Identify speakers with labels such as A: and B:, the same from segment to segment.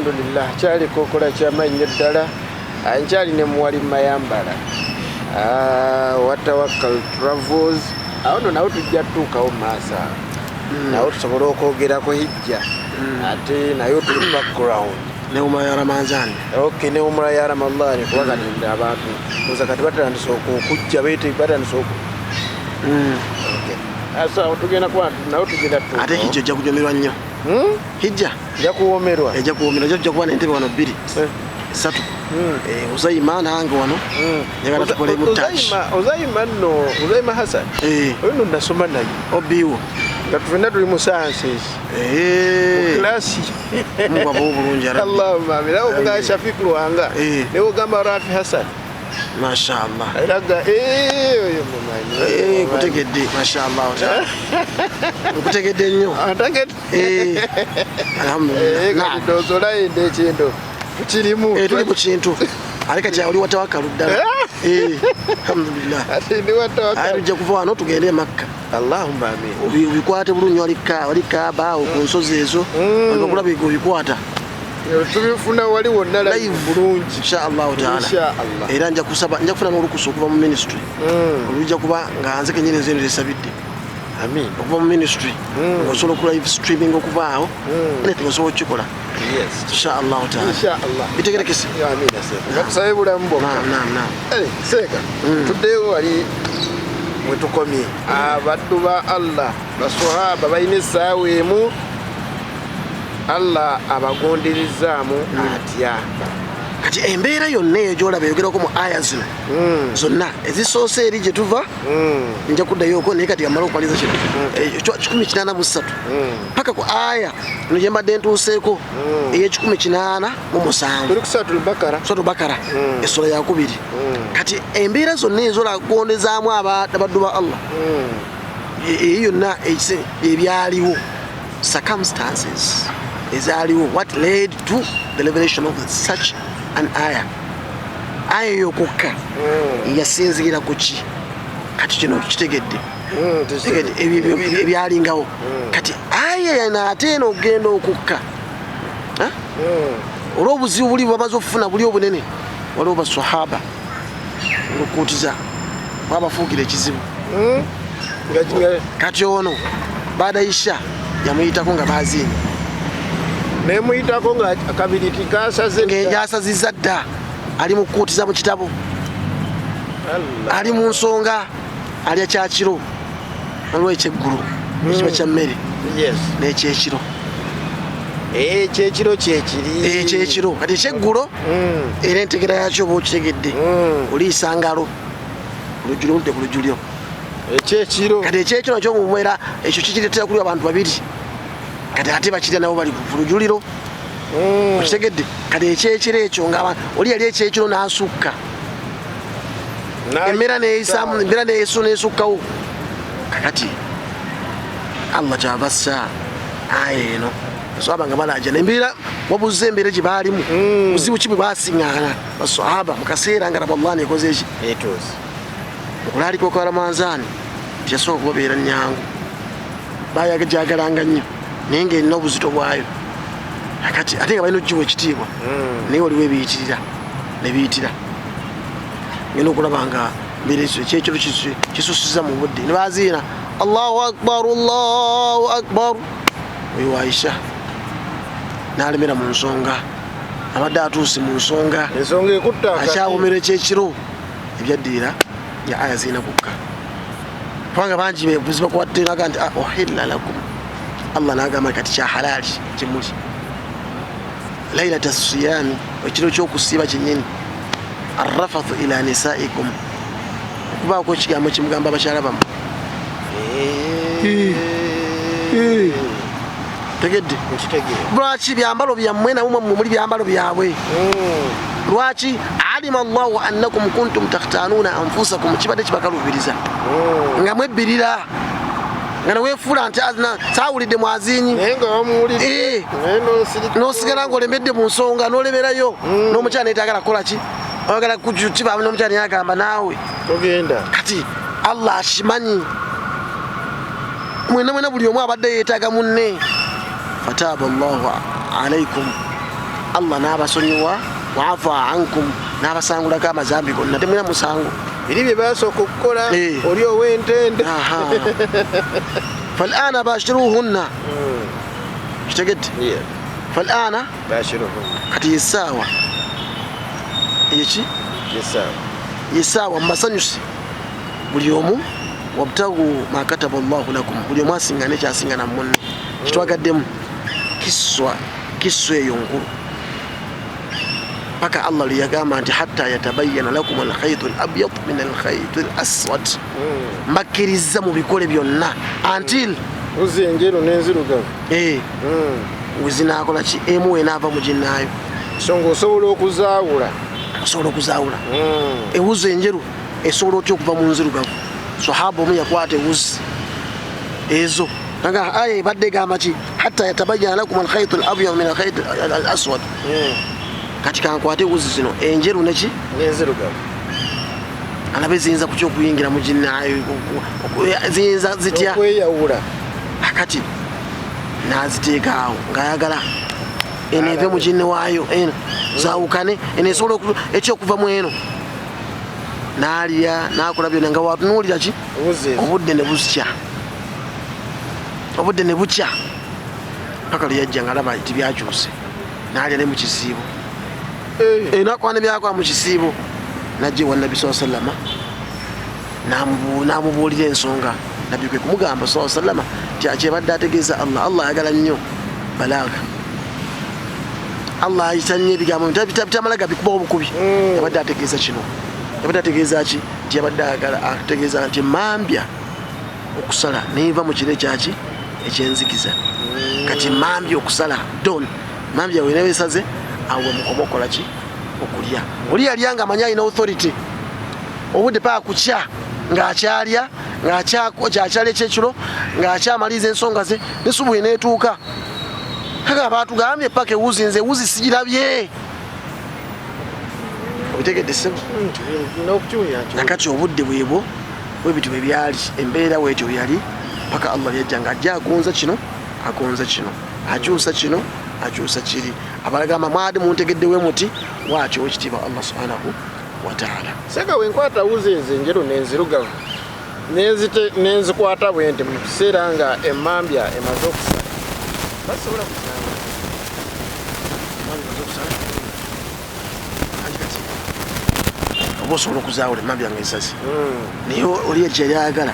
A: alhamdulillah kyali kokola kyamannyo ddala nkyali ne muwali mayambala Watawakkal Travels awo nno nawo tujja tutuukawo maaso nawo tusobole okwogerako hijja ate nayo tuli background
B: neuma ya Ramadhan
A: okay neuma ya Ramadhan kuba kati abantu kuza kati batandise okujja bete batandise asa otugenda kwa nawo tugenda tu
B: ate hijja ojja kujomerwa nnyo hijja
A: ojja kuwomerwa
B: ejja kuwomerwa ojja kuba n'entebe wano 2 3 Uzayima nange wano njagala tukole mutachi
A: Uzayima Hassan ono nasoma naye
B: obiwo
A: nga tufena tuli mu sciences klasi
B: mugabo bulungi
A: Allahumma bila obuga Shafiq Luhanga newo gamba Rafi Hassan
B: mashallah
A: eraga oyo mumanyi
B: kutegedde mashallah kutegedde nnyo
A: ategedde
B: alhamdulillah
A: kati dozola ende ekintu kirimu
B: tuli mu kintu aleka kyali Watawakkalu ddala alhamdulillah
A: ati ndi Watawakkalu
B: ajja kuva wano tugende Makka
A: Allahumma amin
B: ubikwate bulungi wali Kaaba ku nsozi ezo okulaba bikwata
A: tubifuna wali wonna live bulungi
B: inshallah taala era nja kufuna n'olukusa okuva mu ministry olujja kuba nga nze kenyini nze ndisabidde
A: amin
B: okuva mu ministry osobola ku live streaming okuva awo ne osobola okukikola
A: yes
B: inshallah taala bitegerekese
A: amin ngakusabe bulamu bwokka
B: naam
A: seeka tuddeyo wali mwetukomye abaddu ba Allah baswahaba balina essaawa emu Allah abagonderezaamu atya
B: kati embeera yonna eyo gyolaba eyogerako mu aya zino zonna ezisoose eri gye tuva nja kuddayoko naye kati amala okumaliza 183 paka ku aya no gye mbadde ntuuseeko ey'187
A: Suratul Bakara
B: essula ya 2 kati embeera zonna ezo lagondezaamu abaddu ba Allah eyo yonna ebyaliwo circumstances ezaliwo what led to the revelation of such an aya yokokka yasinziira ku ki kati kino kitegedde ebyalingawo kati aya yana ate eno ogenda okukka olw'obuzibu buli bwamaze okufuna buli obunene waliwo basahaba olukuutiza wabafuukira ekizibu kati ono baada isha yamuyitako nga baziini
A: nemuyitako nga akabiriti kasaze
B: ng'enjasazizza dda ali mu kuutiza mu kitabo ali mu nsonga alya kyakiro waliwo ekyeggulu ekiba kya mmere n'ekyekiro
A: ekyekiro kyekiri
B: ekyekiro kati ekyeggulo era entegera yakyo oba okitegedde oliisa ngalo olujjulyo oludde ku lujjulyo
A: ekyekiro
B: kati ekyekiro nakyo mumwera ekyo kikireetera kuli abantu babiri kati ate bakirya nabo bali ku lujjuliro okitegedde kati ekyekiro ekyo nga oli yali ekyekiro n'asukka embeera neyesu n'esukkawo kakati Allah kyabassa aya eno basahaba nga balajana embeera wabuze embeera gye baalimu buzibu ki bwe basiŋŋaana basahaba mu kaseera nga raballah ekoze eki okulaalika kwa Ramadhan teyasobola kubabeera nnyangu bayagyagalanga nnyo naye ng'erina obuzito bwayo kati ate nga balina okugiwa ekitiibwa naye waliwo ebiyitirira ne biyitira ngenda okulaba nga mbeera ekyekiro kisusiza mu budde ne baziina Allahu akbar oyo wa Aisha n'alemera mu nsonga abadde atuuse mu nsonga akyawomera ekyekiro ebyaddirira ya aya zirina kukka kubanga bangi bebuziba kuwadde naga nti uhilla lakum Allah n'agamba kati kya halaali kimuli lailata siyami ekiro ky'okusiiba kyennyini arrafathu ila nisaikum okubaako ekigambo kimugamba abakyala bamu tegedde lwaki byambalo byammwe namwe muli byambalo byabwe lwaki alima Allahu annakum kuntum takhtanuna anfusakum kibadde kibakalubiriza nga mwebbirira nga neweefuula nti saawulidde mwaziinyi n'osigala ng'olembedde mu nsonga n'olemerayo n'omukyala neetagala kukola ki oyagala kiba n'omukyala neyagamba naawe kati Allah akimanyi mwena buli omu abadde yeetaaga munne fataaba Allahu alaikum Allah n'abasonyiwa waafa ankum n'abasangulako amazambi gonna temulina musango
A: biri bye basooka okukola oli ow'entende
B: falana bashiruhunna kitegedde falana
A: bashiruhunna
B: kati yesaawa eki yesaawa mubasanyusi buli omu wabtagu ma kataba Allahu lakum buli omu asinga nekyasinga na munne kitwagaddemu kiswa eyo nkulu paka Allah liyagamba nti hatta yatabayyana lakum alkhaytu alabyad min alkhayti alaswad mbakkiriza mu bikole byonna until
A: uzi enjeru n'enzirugavu
B: wezinakola ki emu enaava mu ginnaayo
A: so ng'osobola
B: okuzaawula ewuzi enjeru esobola otya okuva mu nzirugavu sahaba omu yakwata ewuzi ezo naga aya ebadde egamba ki hatta yatabayyana lakum alkhaytu alabyad min alkhayti alaswad kati kankwate ewuzi zino enjeru neki
A: n'enzirugavu
B: alabe ziyinza kutya okuyingira mu ginnaayo ziyinza zitya
A: okweyawula
B: kati naziteeka awo ng'ayagala eno eve mu ginne waayo eno zawukane eno esobola ekyokuva mu eno n'alya n'akola byonna nga watunuulira ki obudde ne bukya paka luyajja nga alaba tibyakyuse n'alya ne mu kisiibo nakola ne byakola mu kisiibo najja ewa nabbi saa sallama n'amubuulira ensonga nabbi kwe kumugamba saa sallama kyakibadde ategeeza Allah ayagala nnyo balaaga Allah ayita nnyo ebigambo bitamala gabikuba obukubi yabadde ategeeza kino yabadde ategeeza ki nti yabadde ayagala ategeeza nti mambya okusala neiva mu kiro ekyaki ekyenzikiza kati mambya okusala don mambya wenewesaze awo mukoma okola ki okulya oli yalya nga amanyi alina authority obudde paka kukya ng'akyalya ng'akyalya ekyekiro ng'akyamaliza ensonga ze ne subuhi neetuuka kaka baatugambye paka ewuzi nze ewuzi sigirabye obitegedde ssebo nakati obudde bwebwo bwebityo bwe byali embeera bwetyo yali paka Allah yajja nga ajja agonza kino akyusa kino akyusa kiri abalagamba mwadi muntegeddewe muti waakyo wekitiibwa Allah subhanahu wa ta'ala
A: seka wenkwata wuzi ezo enjeru n'enzirugavu nenzikwata bwe nti mu kiseera nga emmambya emaze okusala basobola kusala
B: oba osobola okuzaawula emmambya nga esazi naye oli ekyo yali ayagala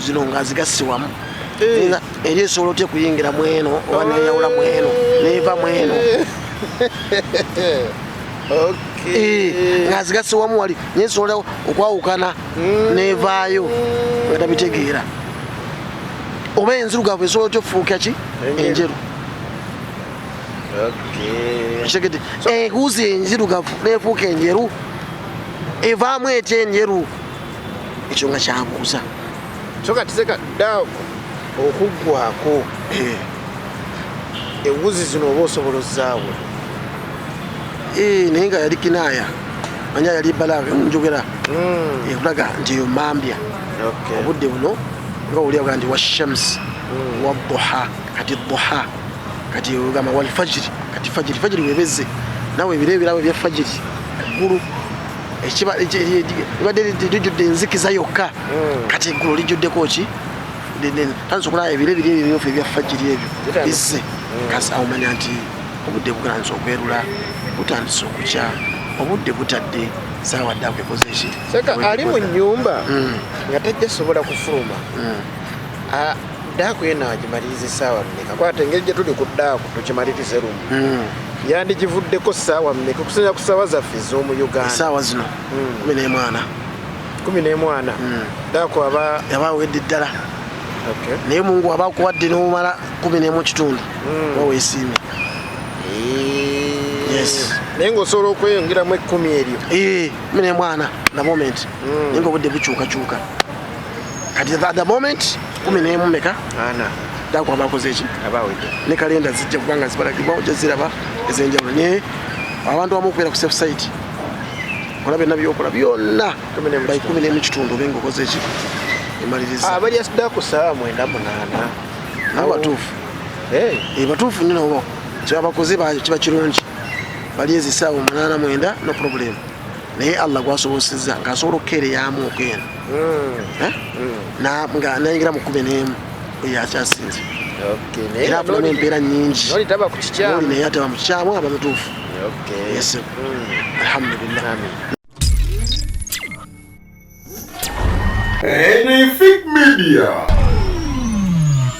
B: zino ng'azigasse wamu eri esobola otya kuyingira mu eno oba neyawula mu eno neva mu eno ng'azigasse wamu wali naye esobola okwawukana nevaayo nga tabitegeera oba enzirugavu esobola otya okufuuka ki enjeru kitegedde ewuzi enzirugavu nefuuka enjeru evaamu etya enjeru ekyo nga kyabuuza
A: so kati seka daawo okuggwako ewuzi zino oba osobola ozaawula
B: naye nga yali kinaaya manya yali balaaga njogera ekulaga nti eyo mambya obudde buno nga oliaga nti washamsi wadduha kati duha kati ogamba walfajiri kati fajiri webeze nawe ebiro ebirawo ebya fajiri eggulu libadde lijjudde enzikiza yokka kati eggulu lijjuddeko ki tanso okulaba ebiro ebiri ebimyufu ebya fajiri ebyo bizze kasi awo manya nti obudde bugandise okwerula butandise okukya obudde butadde saawa ddaako ekoze eki
A: seka ali mu nnyumba nga tajja sobola kufuluma ddaako yena agimaliriza essaawa mmeka kwata engeri gye tuli ku ddaako tukimalirize lumu yandigivuddeko ssaawa mmeka okusinza ku ssaawa zaffe ez'omu Uganda
B: essaawa zino
A: 14 ddaako aba
B: awedde ddala naye mungu aba akuwadde n'omala 11 kitundu oba weesiimye
A: naye ng'osobola okweyongeramu 10 eryo
B: 14 the moment naye nga obudde bukyukakyuka kati at the moment 11 meka ddaako aba akoze eki ne kalenda zijja kubanga zibalagibwa ojja ziraba ez'enjawulo naye abantu abamu okubeera ku safe site kola byonna byokola byonna by 11 kitundu obenga okoze eki emaliriza
A: abali asida ku saa 9
B: nawe batuufu batuufu nnyo nabo kyabakoze kiba kirungi bali ezisaawa 8-9 no problem naye Allah gwasobosezza ng'asobola okukeereyamu okugenda nga nayingira mu 11 yakyasinze era afunamu empeera nnyingi naye ataba mu kikyamu aba mutuufu yes alhamdulillah
C: Anything Media.